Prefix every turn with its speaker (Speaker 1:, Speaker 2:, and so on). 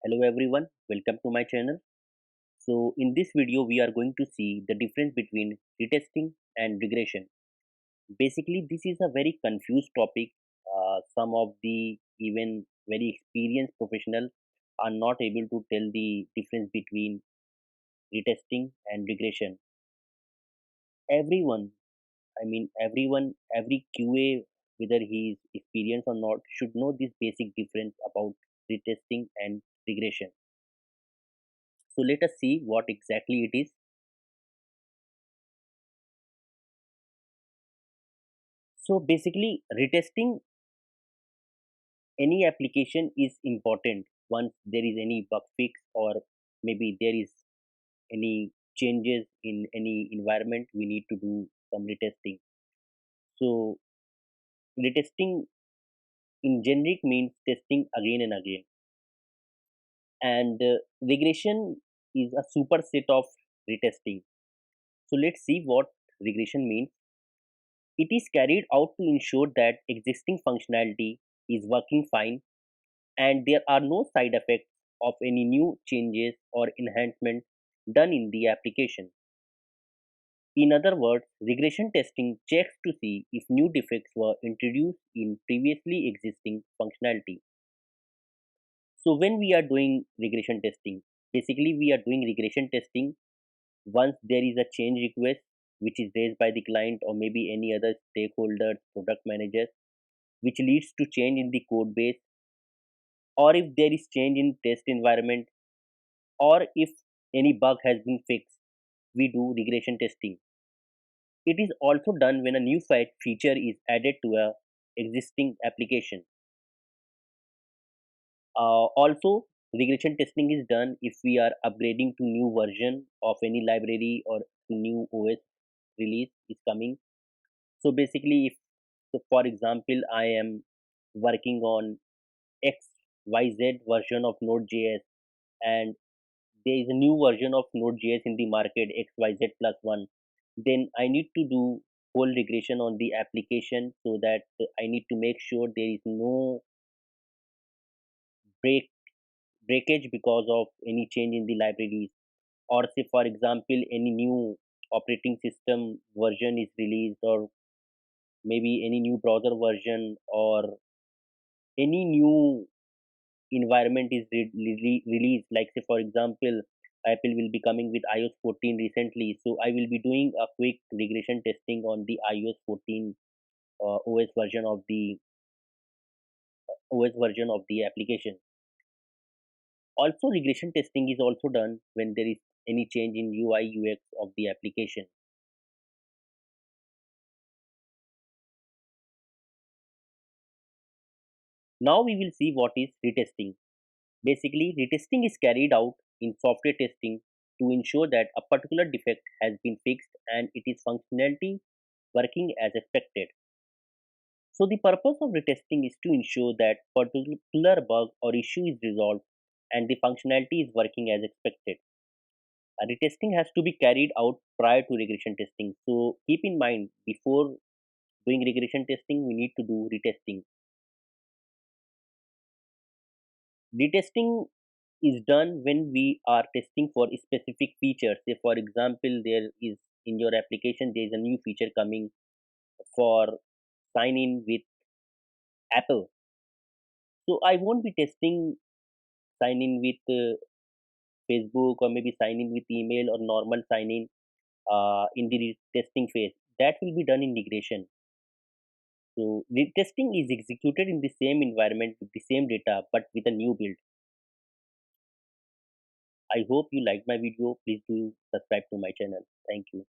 Speaker 1: Hello everyone, welcome to my channel. So in this video we are going to see the difference between retesting and regression. Basically this is a very confused topic. Some of the even very experienced professionals are not able to tell the difference between retesting and regression. Everyone, every QA, whether he is experienced or not, should know this basic difference about retesting and regression. So let us see what exactly it is. So basically, retesting any application is important once there is any bug fix or maybe there is any changes in any environment. We need to do some retesting. So retesting in generic means testing again and again, and regression is a superset of retesting. So let's see what regression means. It is carried out to ensure that existing functionality is working fine and there are no side effects of any new changes or enhancements done in the application. In other words, regression testing checks to see if new defects were introduced in previously existing functionality. So when we are doing regression testing, basically we are doing regression testing once there is a change request which is raised by the client or maybe any other stakeholders, product managers, which leads to change in the code base, or if there is change in test environment, or if any bug has been fixed, we do regression testing. It is also done when a new feature is added to a existing application. Also, regression testing is done if we are upgrading to new version of any library or new OS release is coming. So basically, if so for example I am working on XYZ version of Node.js and there is a new version of Node.js in the market XYZ plus one, then I need to do whole regression on the application so that I need to make sure there is no break breakage because of any change in the libraries, or say for example any new operating system version is released, or maybe any new browser version, or any new environment is released, like say for example Apple will be coming with iOS 14 recently, so I will be doing a quick regression testing on the iOS 14 os version of the application. Also regression testing is also done when there is any change in UI/UX of the application. Now we will see what is retesting. Basically, retesting is carried out in software testing to ensure that a particular defect has been fixed and it is functionality working as expected. So the purpose of retesting is to ensure that particular bug or issue is resolved and the functionality is working as expected. Retesting has to be carried out prior to regression testing. So keep in mind, before doing regression testing, we need to do retesting. Retesting is done when we are testing for specific features. Say for example, there is in your application there is a new feature coming for sign in with Apple. So I won't be testing sign in with Facebook, or maybe sign in with email or normal sign in the testing phase. That will be done in regression. So retesting is executed in the same environment with the same data but with a new build. I hope you liked my video. Please do subscribe to my channel. Thank you.